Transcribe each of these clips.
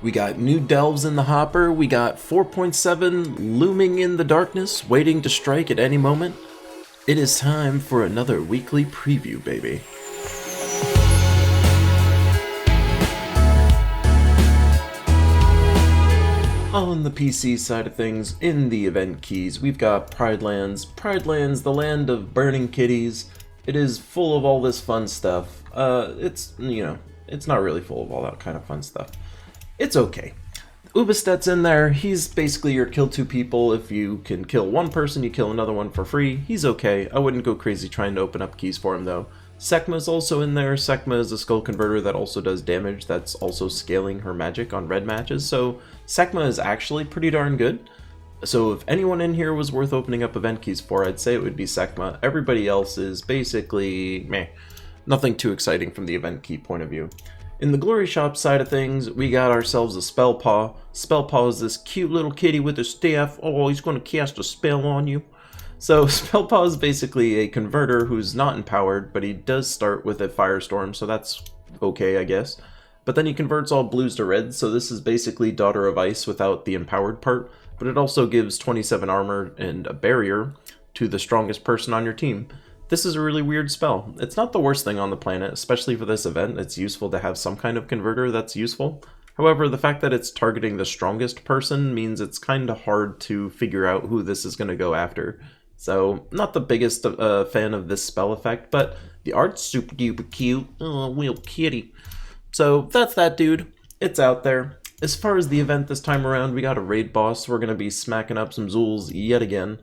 We got new delves in the hopper, we got 4.7 looming in the darkness, waiting to strike at any moment. It is time for another weekly preview, baby. On the PC side of things, in the event keys, we've got Pridelands. Pridelands, the land of burning kitties. It is full of all this fun stuff. It's not really full of all that kind of fun stuff. It's okay. Ubestet's in there. He's basically your kill two people. If you can kill one person, you kill another one for free. He's okay. I wouldn't go crazy trying to open up keys for him, though. Sekma's also in there. Sekma is a skull converter that also does damage. That's also scaling her magic on red matches. So Sekma is actually pretty darn good. So if anyone in here was worth opening up event keys for, I'd say it would be Sekma. Everybody else is basically meh. Nothing too exciting from the event key point of view. In the Glory Shop side of things, we got ourselves a Spell Paw. Spell Paw is this cute little kitty with a staff. Oh, he's going to cast a spell on you. So Spell Paw is basically a converter who's not empowered, but he does start with a Firestorm, so that's okay, I guess. But then he converts all blues to reds, so this is basically Daughter of Ice without the empowered part, but it also gives 27 armor and a barrier to the strongest person on your team. This is a really weird spell. It's not the worst thing on the planet, especially for this event. It's useful to have some kind of converter that's useful. However, the fact that it's targeting the strongest person means it's kind of hard to figure out who this is going to go after. So, not the biggest fan of this spell effect, but the art's super duper cute. Oh, little kitty. So, that's that dude. It's out there. As far as the event this time around, we got a raid boss. We're going to be smacking up some Zools yet again.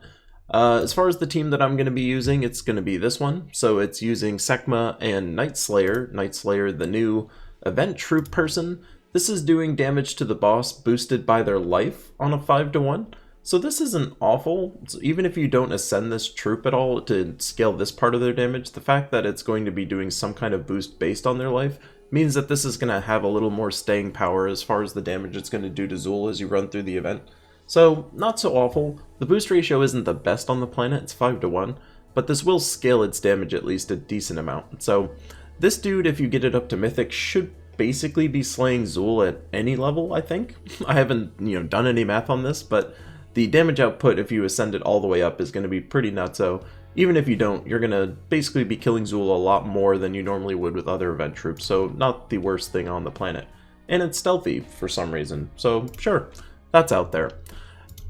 As far as the team that I'm going to be using, it's going to be this one. So it's using Sekma and Night Slayer. Night Slayer, the new event troop person. This is doing damage to the boss boosted by their life on a 5-to-1. So this isn't awful. So even if you don't ascend this troop at all to scale this part of their damage, the fact that it's going to be doing some kind of boost based on their life means that this is going to have a little more staying power as far as the damage it's going to do to Zool as you run through the event. So, not so awful. The boost ratio isn't the best on the planet, it's 5-to-1, but this will scale its damage at least a decent amount. So, this dude, if you get it up to Mythic, should basically be slaying Zool at any level, I think. I haven't, done any math on this, but the damage output, if you ascend it all the way up, is going to be pretty nutso. Even if you don't, you're going to basically be killing Zool a lot more than you normally would with other event troops, so not the worst thing on the planet. And it's stealthy for some reason, so sure, that's out there.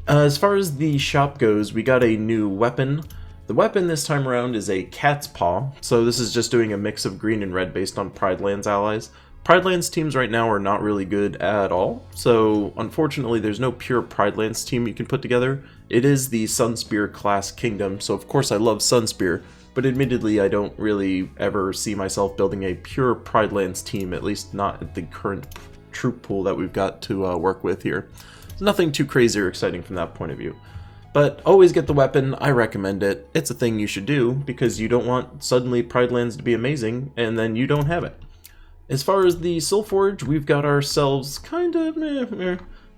As far as the shop goes, we got a new weapon. The weapon this time around is a Cat's Paw, so this is just doing a mix of green and red based on Pridelands allies. Pridelands teams right now are not really good at all, so unfortunately there's no pure Pridelands team you can put together. It is the Sunspear class kingdom, so of course I love Sunspear, but admittedly I don't really ever see myself building a pure Pridelands team, at least not at the current troop pool that we've got to work with here. Nothing too crazy or exciting from that point of view. But always get the weapon, I recommend it. It's a thing you should do, because you don't want suddenly Pridelands to be amazing, and then you don't have it. As far as the Soulforge, we've got ourselves kind of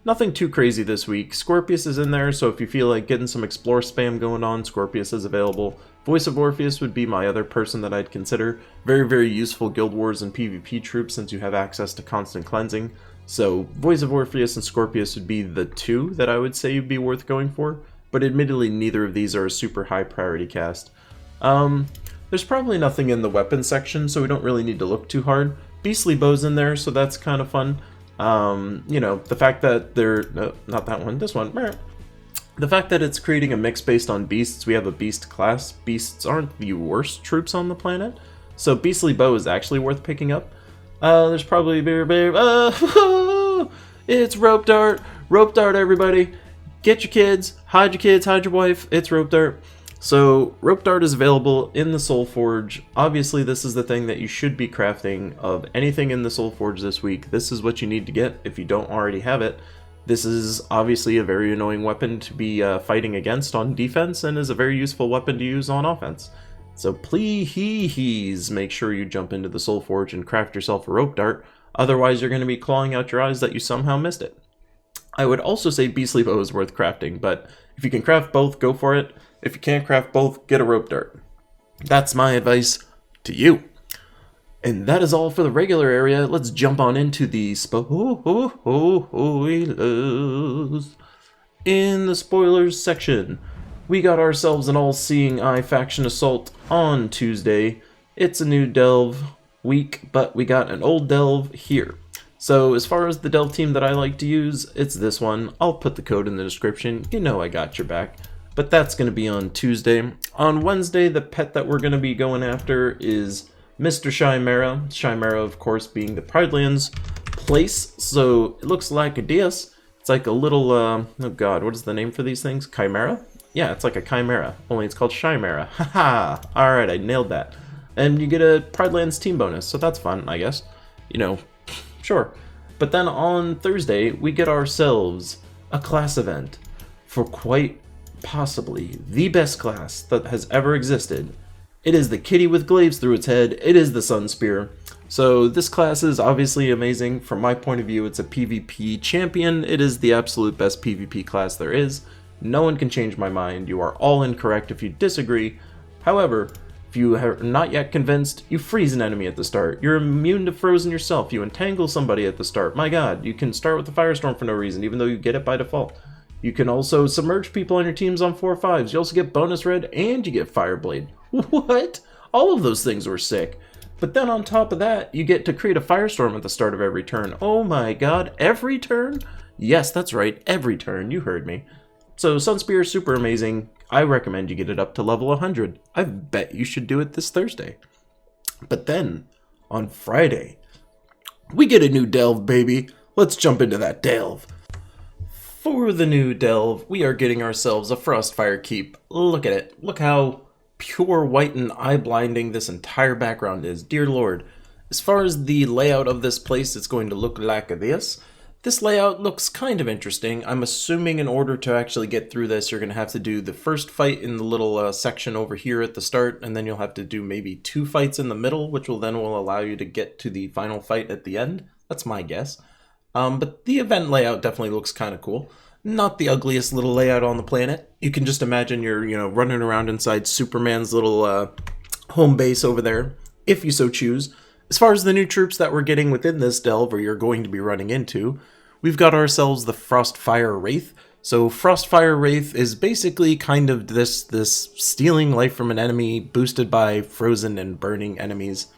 nothing too crazy this week. Scorpius is in there, so if you feel like getting some explore spam going on, Scorpius is available. Voice of Orpheus would be my other person that I'd consider. Very, very useful Guild Wars and PvP troops since you have access to constant cleansing. So, Voice of Orpheus and Scorpius would be the two that I would say would be worth going for, but admittedly neither of these are a super high priority cast. There's probably nothing in the weapon section, so we don't really need to look too hard. Beastly Bow's in there, so that's kind of fun. The fact that they're... No, not that one, this one. The fact that it's creating a mix based on beasts, we have a beast class. Beasts aren't the worst troops on the planet, so Beastly Bow is actually worth picking up. There's probably it's Rope Dart. Rope Dart, everybody. Get your kids, hide your wife. It's Rope Dart. So, Rope Dart is available in the Soulforge. Obviously, this is the thing that you should be crafting of anything in the Soulforge this week. This is what you need to get if you don't already have it. This is obviously a very annoying weapon to be fighting against on defense, and is a very useful weapon to use on offense. So please make sure you jump into the Soulforge and craft yourself a Rope Dart, otherwise you're going to be clawing out your eyes that you somehow missed it. I would also say Beastly Bow is worth crafting, but if you can craft both, go for it. If you can't craft both, get a Rope Dart. That's my advice to you. And that is all for the regular area. Let's jump on into the spoilers. In the spoilers section, we got ourselves an all-seeing eye faction assault on Tuesday. It's a new delve week, but we got an old delve here. So as far as the delve team that I like to use, it's this one. I'll put the code in the description. You know I got your back. But that's going to be on Tuesday. On Wednesday, the pet that we're going to be going after is Mr. Chimera. Chimera, of course, being the Pridelands place. So it looks like a DS. It's like a little, oh god, what is the name for these things? Chimera? Yeah, it's like a chimera, only it's called Chimera. Haha! Alright, I nailed that. And you get a Pridelands team bonus, so that's fun, I guess. You know, sure. But then on Thursday, we get ourselves a class event for quite possibly the best class that has ever existed. It is the kitty with glaives through its head. It is the Sun Spear. So this class is obviously amazing. From my point of view, it's a PvP champion. It is the absolute best PvP class there is. No one can change my mind. You are all incorrect if you disagree. However, if you are not yet convinced, you freeze an enemy at the start. You're immune to frozen yourself. You entangle somebody at the start. My god, you can start with the Firestorm for no reason, even though you get it by default. You can also submerge people on your teams on 4/5s. You also get bonus red and you get Fireblade. What? All of those things were sick. But then on top of that, you get to create a Firestorm at the start of every turn. Oh my god, every turn? Yes, that's right, every turn, you heard me. So Sunspear is super amazing. I recommend you get it up to level 100. I bet you should do it this Thursday. But then, on Friday, we get a new delve, baby. Let's jump into that delve. For the new delve, we are getting ourselves a Frostfire Keep. Look at it. Look how pure white and eye-blinding this entire background is. Dear Lord. As far as the layout of this place, it's going to look like this. This layout looks kind of interesting. I'm assuming in order to actually get through this, you're going to have to do the first fight in the little section over here at the start, and then you'll have to do maybe 2 fights in the middle, which will allow you to get to the final fight at the end. That's my guess. But the event layout definitely looks kind of cool. Not the ugliest little layout on the planet. You can just imagine you're, running around inside Superman's little home base over there, if you so choose. As far as the new troops that we're getting within this delve, or you're going to be running into, we've got ourselves the Frostfire Wraith. So Frostfire Wraith is basically kind of this stealing life from an enemy, boosted by frozen and burning enemies.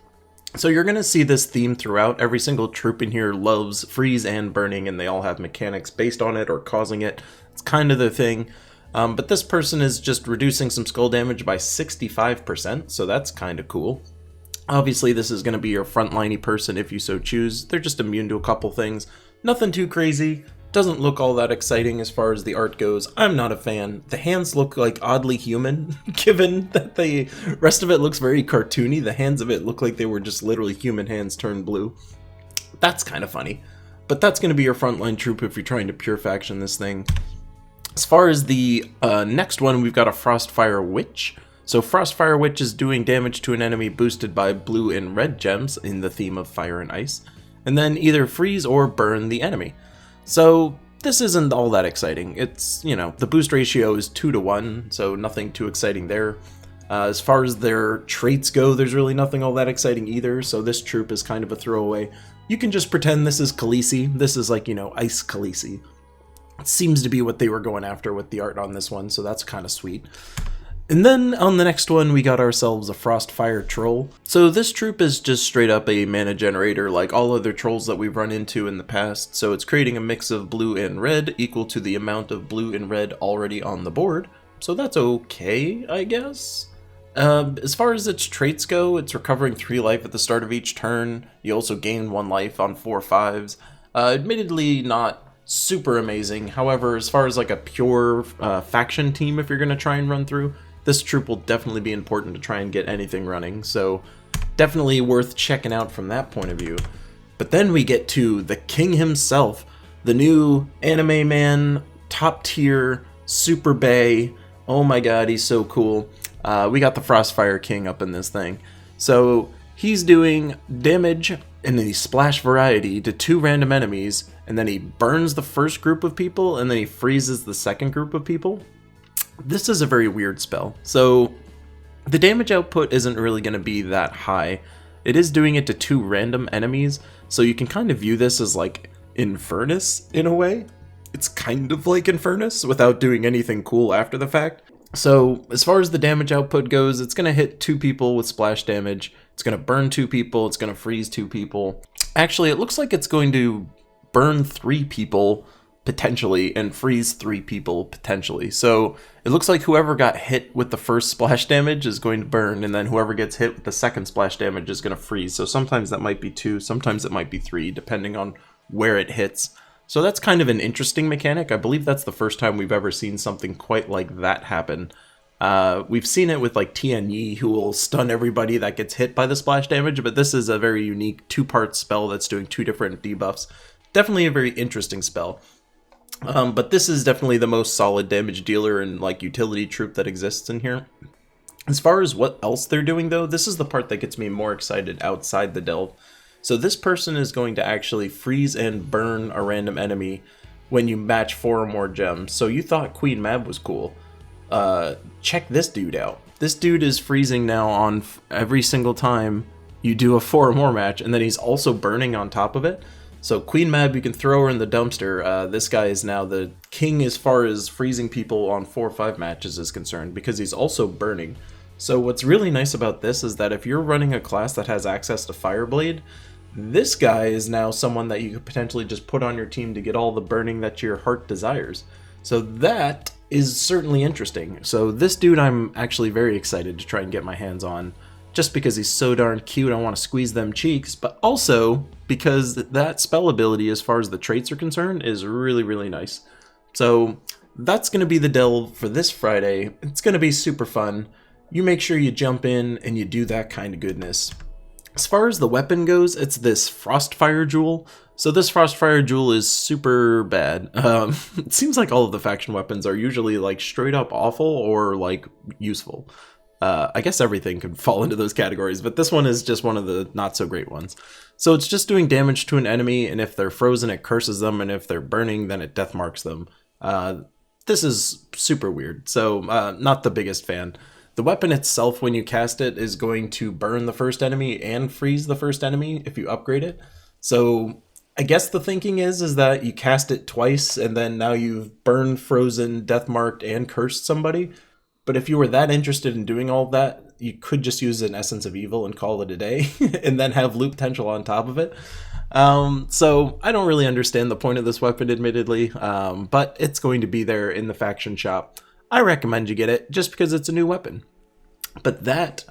So you're going to see this theme throughout. Every single troop in here loves freeze and burning, and they all have mechanics based on it or causing it. It's kind of the thing. But this person is just reducing some skull damage by 65%, so that's kind of cool. Obviously, this is going to be your frontliney person if you so choose. They're just immune to a couple things. Nothing too crazy. Doesn't look all that exciting as far as the art goes. I'm not a fan. The hands look like oddly human, given that the rest of it looks very cartoony. The hands of it look like they were just literally human hands turned blue. That's kind of funny. But that's going to be your frontline troop if you're trying to pure faction this thing. As far as the next one, we've got a Frostfire Witch. So Frostfire Witch is doing damage to an enemy boosted by blue and red gems in the theme of fire and ice. And then either freeze or burn the enemy. So this isn't all that exciting. It's, the boost ratio is 2-to-1, so nothing too exciting there. As far as their traits go, there's really nothing all that exciting either, so this troop is kind of a throwaway. You can just pretend this is Khaleesi. This is like, Ice Khaleesi. It seems to be what they were going after with the art on this one, so that's kind of sweet. And then on the next one, we got ourselves a Frostfire Troll. So this troop is just straight up a mana generator like all other trolls that we've run into in the past. So it's creating a mix of blue and red equal to the amount of blue and red already on the board. So that's okay, I guess. As far as its traits go, it's recovering 3 life at the start of each turn. You also gain 1 life on 4/5s. Admittedly not super amazing. However, as far as like a pure faction team, if you're going to try and run through, this troop will definitely be important to try and get anything running, so definitely worth checking out from that point of view. But then we get to the king himself, the new anime man, top tier, super bae. Oh my god, he's so cool. We got the Frostfire King up in this thing. So he's doing damage in the splash variety to 2 random enemies, and then he burns the first group of people, and then he freezes the second group of people. This is a very weird spell. So the damage output isn't really going to be that high. it is doing it to 2 random enemies, so you can kind of view this as like Infernus in a way. It's kind of like Infernus without doing anything cool after the fact. So as far as the damage output goes, it's going to hit 2 people with splash damage, it's going to burn 2 people, it's going to freeze 2 people. Actually, it looks like it's going to burn 3 people potentially and freeze 3 people potentially. So it looks like whoever got hit with the first splash damage is going to burn, and then whoever gets hit with the second splash damage is going to freeze. So sometimes that might be 2, sometimes it might be 3, depending on where it hits. So that's kind of an interesting mechanic. I believe that's the first time we've ever seen something quite like that happen. We've seen it with like Tian Yi, who will stun everybody that gets hit by the splash damage, but this is a very unique 2-part spell that's doing 2 different debuffs. Definitely a very interesting spell. But this is definitely the most solid damage dealer and like utility troop that exists in here. As far as what else they're doing though, this is the part that gets me more excited outside the delve. So this person is going to actually freeze and burn a random enemy when you match 4 or more gems. So you thought Queen Mab was cool. Check this dude out. This dude is freezing now on every single time you do a 4 or more match, and then he's also burning on top of it. So Queen Mab, you can throw her in the dumpster. This guy is now the king as far as freezing people on 4 or 5 matches is concerned, because he's also burning. So what's really nice about this is that if you're running a class that has access to Fireblade, this guy is now someone that you could potentially just put on your team to get all the burning that your heart desires. So that is certainly interesting. So this dude I'm actually very excited to try and get my hands on, just because he's so darn cute. I want to squeeze them cheeks, but also because that spell ability as far as the traits are concerned is really, really nice. So that's going to be the delve for this Friday. It's going to be super fun. You make sure you jump in and you do that kind of goodness. As far as the weapon goes, it's this Frostfire Jewel. So this Frostfire Jewel is super bad. It seems like all of the faction weapons are usually like straight up awful or like useful. I guess everything could fall into those categories, but this one is just one of the not so great ones. So it's just doing damage to an enemy, and if they're frozen, it curses them, and if they're burning, then it death marks them. This is super weird, so not the biggest fan. The weapon itself, when you cast it, is going to burn the first enemy and freeze the first enemy if you upgrade it. So I guess the thinking is that you cast it twice, and then now you've burned, frozen, death marked, and cursed somebody. But if you were that interested in doing all of that, you could just use an Essence of Evil and call it a day, and then have loot potential on top of it. So I don't really understand the point of this weapon, admittedly, but it's going to be there in the faction shop. I recommend you get it, just because it's a new weapon. But that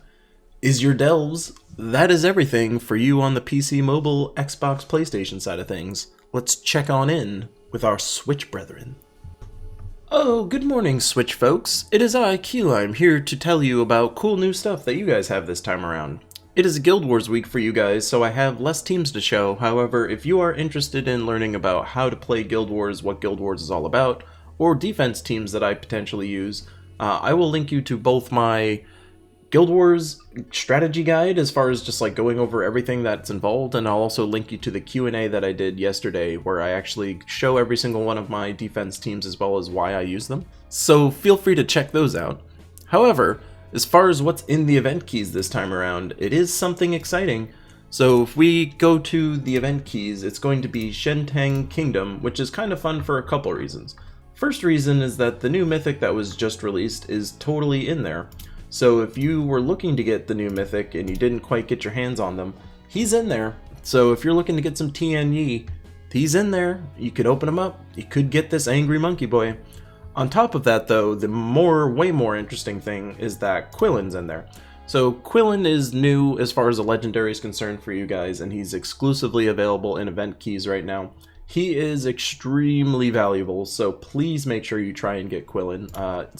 is your delves. That is everything for you on the PC, mobile, Xbox, PlayStation side of things. Let's check on in with our Switch brethren. Oh, good morning, Switch folks. It is I, Keylime, here to tell you about cool new stuff that you guys have this time around. It is Guild Wars week for you guys, so I have less teams to show. However, if you are interested in learning about how to play Guild Wars, what Guild Wars is all about, or defense teams that I potentially use, I will link you to both my Guild Wars strategy guide as far as just like going over everything that's involved, and I'll also link you to the Q&A that I did yesterday where I actually show every single one of my defense teams as well as why I use them. So feel free to check those out. However, as far as what's in the event keys this time around, it is something exciting. So if we go to the event keys, it's going to be Shentang Kingdom, which is kind of fun for a couple reasons. First reason is that the new mythic that was just released is totally in there. So if you were looking to get the new mythic and you didn't quite get your hands on them, he's in there. So if you're looking to get some Tian Yi, he's in there. You could open him up. You could get this angry monkey boy. On top of that though, the way more interesting thing is that Quillen's in there. So Quillen is new as far as a legendary is concerned for you guys, and he's exclusively available in event keys right now. He is extremely valuable, so please make sure you try and get Quillen.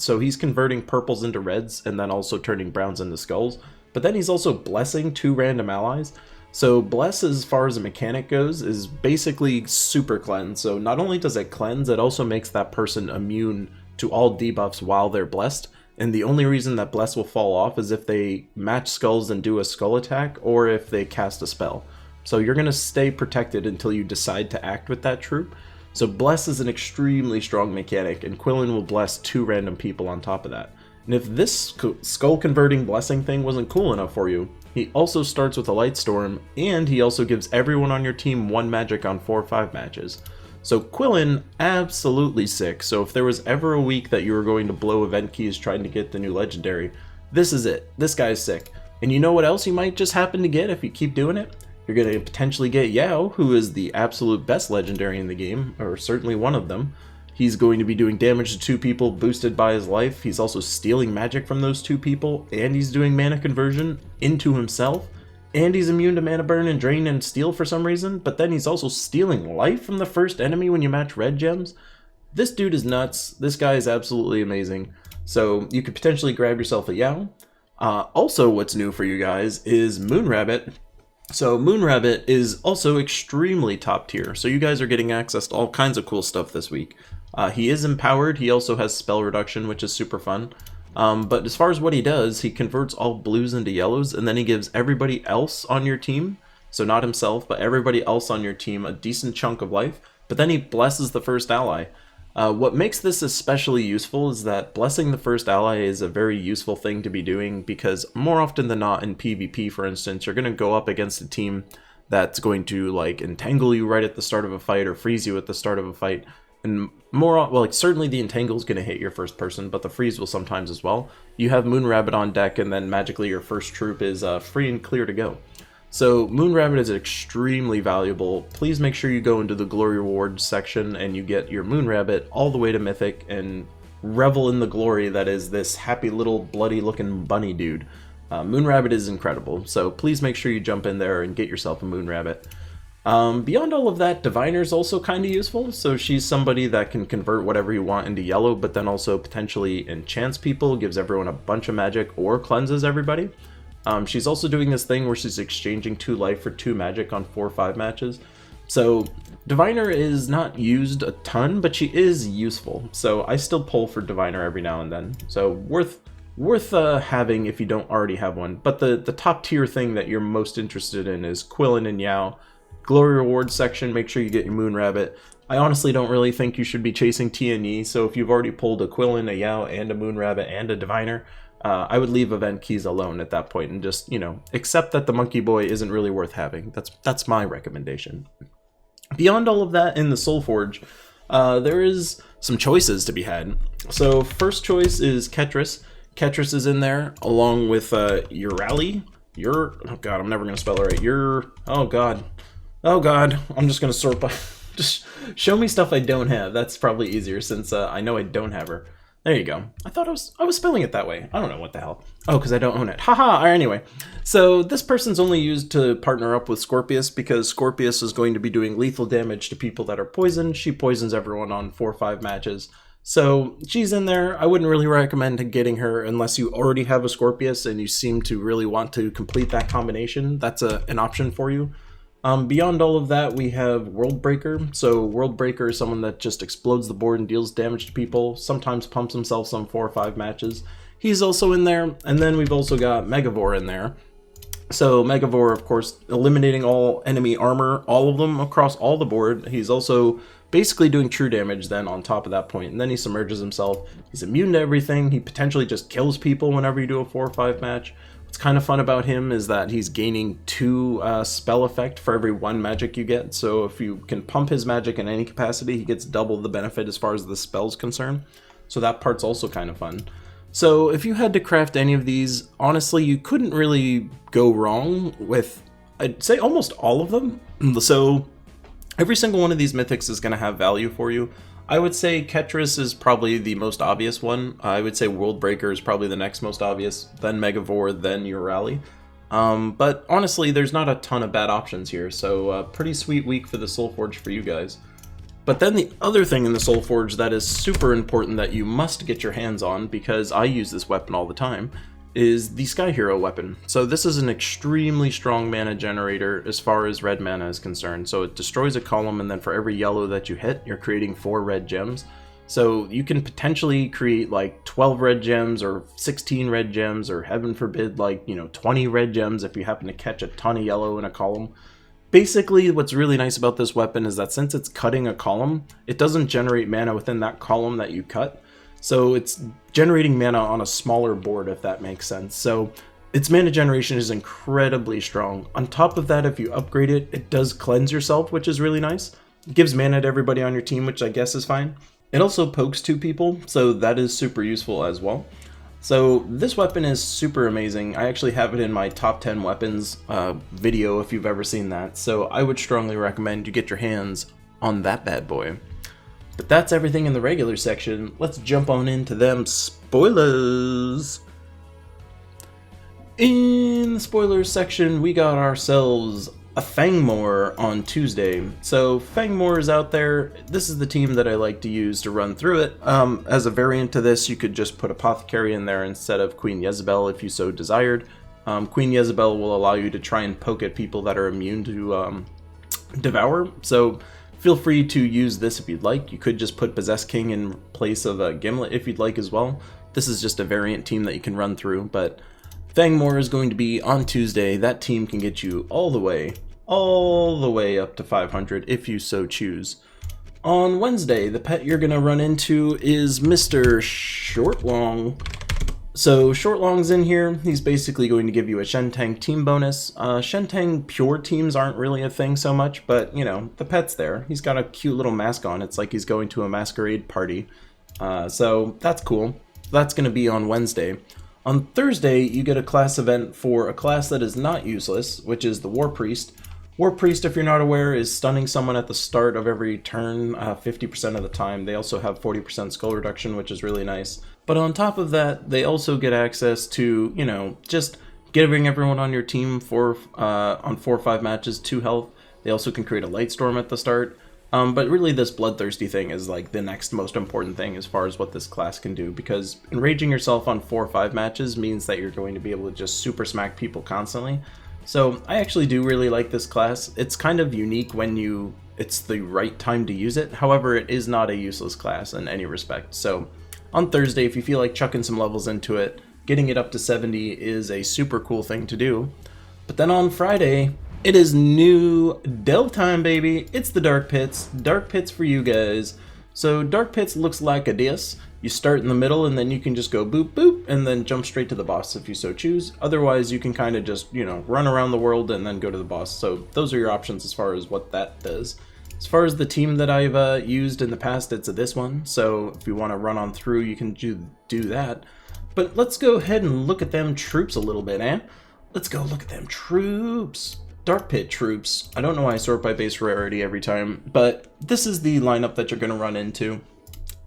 So he's converting purples into reds and then also turning browns into skulls. But then he's also blessing 2 random allies. So bless, as far as a mechanic goes, is basically super cleanse. So not only does it cleanse, it also makes that person immune to all debuffs while they're blessed. And the only reason that bless will fall off is if they match skulls and do a skull attack, or if they cast a spell. So you're going to stay protected until you decide to act with that troop. So Bless is an extremely strong mechanic, and Quillen will bless 2 random people on top of that. And if this skull converting blessing thing wasn't cool enough for you, He also starts with a Light Storm, and he also gives everyone on your team 1 magic on 4 or 5 matches. So Quillin, absolutely sick. So if there was ever a week that you were going to blow event keys trying to get the new legendary, this is it. This guy's sick. And you know what else you might just happen to get if you keep doing it? You're going to potentially get Yao, who is the absolute best legendary in the game, or certainly one of them. He's going to be doing damage to 2 people boosted by his life. He's also stealing magic from those 2 people, and he's doing mana conversion into himself. And he's immune to mana burn and drain and steal for some reason, but then he's also stealing life from the first enemy when you match red gems. This dude is nuts. This guy is absolutely amazing. So you could potentially grab yourself a Yao. Also, what's new for you guys is Moonrabbit. So Moonrabbit is also extremely top tier. So you guys are getting access to all kinds of cool stuff this week. He is empowered. He also has spell reduction, which is super fun. But as far as what he does, he converts all blues into yellows, and then he gives everybody else on your team, so not himself, but everybody else on your team, a decent chunk of life, but then he blesses the first ally. What makes this especially useful is that blessing the first ally is a very useful thing to be doing, because more often than not in PvP, for instance, you're going to go up against a team that's going to like entangle you right at the start of a fight or freeze you at the start of a fight. And more, well, like certainly the entangle is going to hit your first person, but the freeze will sometimes as well. You have Moonrabbit on deck, and then magically your first troop is free and clear to go. So Moonrabbit is extremely valuable. Please make sure you go into the Glory Rewards section and you get your Moonrabbit all the way to Mythic and revel in the glory that is this happy little bloody looking bunny dude. Moonrabbit is incredible, so please make sure you jump in there and get yourself a Moonrabbit. Beyond all of that, Diviner's also kind of useful. So she's somebody that can convert whatever you want into yellow, but then also potentially enchants people, gives everyone a bunch of magic, or cleanses everybody. She's also doing this thing where she's exchanging 2 life for 2 magic on 4 or 5 matches. So Diviner is not used a ton, but she is useful. So I still pull for Diviner every now and then. So worth having if you don't already have one. But the top tier thing that you're most interested in is Quillin and Yao. Glory Rewards section, make sure you get your Moonrabbit. I honestly don't really think you should be chasing TNE, so if you've already pulled a Quillin, a Yao, and a Moonrabbit, and a Diviner, I would leave event keys alone at that point and just, you know, accept that the Monkey Boy isn't really worth having. That's my recommendation. Beyond all of that, in the Soulforge, there is some choices to be had. So first choice is Ketris. Ketris is in there, along with Urali. Oh god, I'm never going to spell it right. Oh god, I'm just gonna sort by... Just show me stuff I don't have. That's probably easier since I know I don't have her. There you go. I thought I was spelling it that way. I don't know what the hell. Oh, because I don't own it. Haha! Alright, anyway. So this person's only used to partner up with Scorpius because Scorpius is going to be doing lethal damage to people that are poisoned. She poisons everyone on 4 or 5 matches. So she's in there. I wouldn't really recommend getting her unless you already have a Scorpius and you seem to really want to complete that combination. That's an option for you. Beyond all of that, we have Worldbreaker. So Worldbreaker is someone that just explodes the board and deals damage to people, sometimes pumps himself some 4 or 5 matches. He's also in there, and then we've also got Megavore in there. So Megavore, of course, eliminating all enemy armor, all of them across all the board. He's also basically doing true damage then on top of that point, and then he submerges himself. He's immune to everything. He potentially just kills people whenever you do a 4 or 5 match. What's kind of fun about him is that he's gaining 2 spell effect for every 1 magic you get. So if you can pump his magic in any capacity, he gets double the benefit as far as the spell's concerned. So that part's also kind of fun. So if you had to craft any of these, honestly, you couldn't really go wrong with, I'd say, almost all of them. So every single one of these mythics is going to have value for you. I would say Ketris is probably the most obvious one. I would say Worldbreaker is probably the next most obvious, then Megavore, then Urali. But honestly, there's not a ton of bad options here, so pretty sweet week for the Soulforge for you guys. But then the other thing in the Soulforge that is super important that you must get your hands on, because I use this weapon all the time, is the Sky Hero weapon. So this is an extremely strong mana generator as far as red mana is concerned. So it destroys a column, and then for every yellow that you hit, you're creating 4 red gems. So you can potentially create like 12 red gems or 16 red gems, or heaven forbid, like, 20 red gems if you happen to catch a ton of yellow in a column. Basically, what's really nice about this weapon is that since it's cutting a column, it doesn't generate mana within that column that you cut. So it's generating mana on a smaller board, if that makes sense. So Its mana generation is incredibly strong. On top of that, if you upgrade it, it does cleanse yourself, which is really nice. It gives mana to everybody on your team, which I guess is fine. It also pokes 2 people, so that is super useful as well. So this weapon is super amazing. I actually have it in my top 10 weapons video if you've ever seen that, so I would strongly recommend you get your hands on that bad boy. But that's everything in the regular section. Let's jump on into them spoilers. In the spoilers section, we got ourselves a Fang Moor on Tuesday. So Fang Moor is out there. This is the team that I like to use to run through it. As a variant to this, you could just put Apothecary in there instead of Queen Jezebel if you so desired. Queen Jezebel will allow you to try and poke at people that are immune to Devour. So feel free to use this if you'd like. You could just put Possess King in place of a Gimlet if you'd like as well. This is just a variant team that you can run through, but Fang Moor is going to be on Tuesday. That team can get you all the way up to 500 if you so choose. On Wednesday, the pet you're going to run into is Mr. Shortlong. So Shortlong's in here. He's basically going to give you a Shentang team bonus. Shentang pure teams aren't really a thing so much, but you know, the pet's there. He's got a cute little mask on. It's like he's going to a masquerade party. So that's cool. That's going to be on Wednesday. On Thursday, you get a class event for a class that is not useless, which is the War Priest. War Priest, if you're not aware, is stunning someone at the start of every turn 50% of the time. They also have 40% skull reduction, which is really nice. But on top of that, they also get access to, you know, just giving everyone on your team on 4 or 5 matches 2 health. They also can create a Light Storm at the start. But really this Bloodthirsty thing is like the next most important thing as far as what this class can do, because enraging yourself on 4 or 5 matches means that you're going to be able to just super smack people constantly. So I actually do really like this class. It's kind of unique when it's the right time to use it. However, it is not a useless class in any respect. So on Thursday, if you feel like chucking some levels into it, getting it up to 70 is a super cool thing to do. But then on Friday, it is new delve time, baby. It's the Dark Pits. Dark Pits for you guys. So Dark Pits looks like a this. You start in the middle and then you can just go boop boop and then jump straight to the boss if you so choose. Otherwise, you can kind of just, you know, run around the world and then go to the boss. So those are your options as far as what that does. As far as the team that I've used in the past, it's this one. So if you want to run on through, you can do that. But let's go ahead and look at them troops a little bit, eh? Let's go look at them troops. Dark Pit troops. I don't know why I sort by base rarity every time, but this is the lineup that you're going to run into.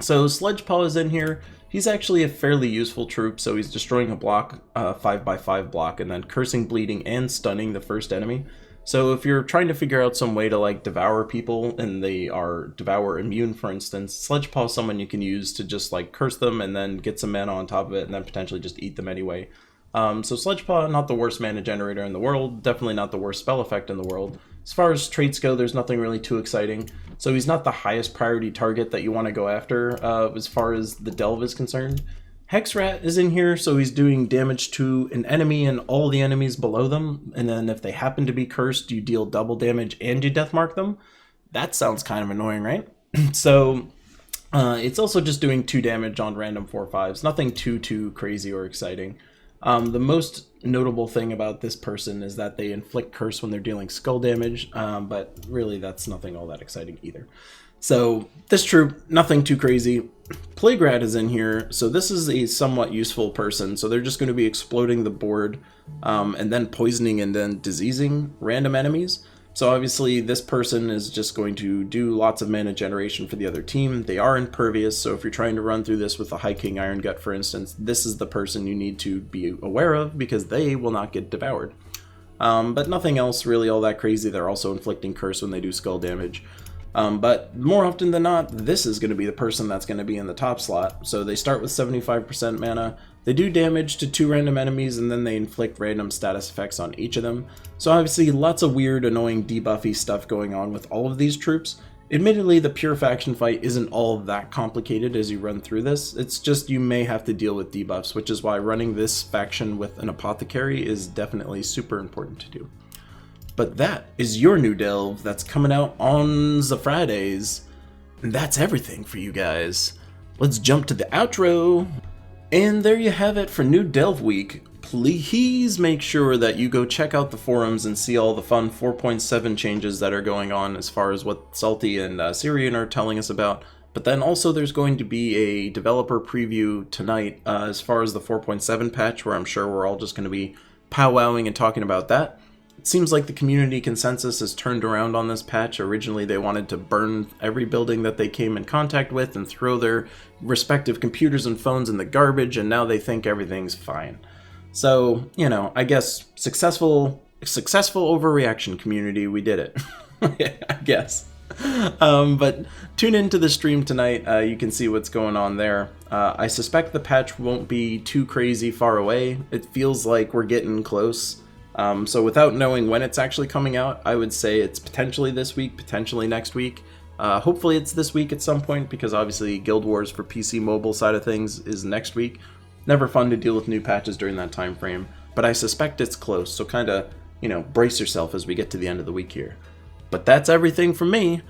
So Sledgepaw is in here. He's actually a fairly useful troop, so he's destroying a block, 5x5 block, and then cursing, bleeding, and stunning the first enemy. So if you're trying to figure out some way to like devour people and they are devour immune, for instance, Sledgepaw is someone you can use to just like curse them and then get some mana on top of it and then potentially just eat them anyway. So Sledgepaw, not the worst mana generator in the world, definitely not the worst spell effect in the world. As far as traits go, there's nothing really too exciting. So he's not the highest priority target that you want to go after as far as the delve is concerned. Hexrat is in here, so he's doing damage to an enemy and all the enemies below them, and then if they happen to be cursed, you deal double damage and you deathmark them. That sounds kind of annoying, right? So it's also just doing 2 damage on random 4/5s, nothing too crazy or exciting. The most notable thing about this person is that they inflict curse when they're dealing skull damage, but really that's nothing all that exciting either. So this troop, nothing too crazy. Plague Rat is in here, so this is a somewhat useful person. So they're just going to be exploding the board and then poisoning and then diseasing random enemies. So obviously this person is just going to do lots of mana generation for the other team. They are impervious, so if you're trying to run through this with a High King Iron Gut, for instance, this is the person you need to be aware of because they will not get devoured. But nothing else really all that crazy. They're also inflicting curse when they do skull damage. But more often than not, this is going to be the person that's going to be in the top slot. So they start with 75% mana, they do damage to 2 random enemies, and then they inflict random status effects on each of them. So obviously lots of weird, annoying debuffy stuff going on with all of these troops. Admittedly, the pure faction fight isn't all that complicated as you run through this. It's just you may have to deal with debuffs, which is why running this faction with an Apothecary is definitely super important to do. But that is your new delve that's coming out on the Fridays. And that's everything for you guys. Let's jump to the outro. And there you have it for new delve week. please make sure that you go check out the forums and see all the fun 4.7 changes that are going on as far as what Salty and Syrian are telling us about. But then also there's going to be a developer preview tonight as far as the 4.7 patch, where I'm sure we're all just going to be powwowing and talking about that. It seems like the community consensus has turned around on this patch. Originally they wanted to burn every building that they came in contact with and throw their respective computers and phones in the garbage, and now they think everything's fine. So, you know, I guess successful overreaction, community, we did it. I guess. But tune into the stream tonight, you can see what's going on there. I suspect the patch won't be too crazy far away. It feels like we're getting close. So without knowing when it's actually coming out, I would say it's potentially this week, potentially next week. Hopefully it's this week at some point, because obviously Guild Wars for PC mobile side of things is next week. Never fun to deal with new patches during that time frame, but I suspect it's close, so kind of, you know, brace yourself as we get to the end of the week here. But that's everything from me.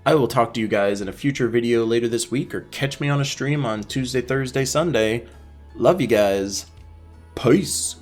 I will talk to you guys in a future video later this week, or catch me on a stream on Tuesday, Thursday, Sunday. Love you guys. Peace.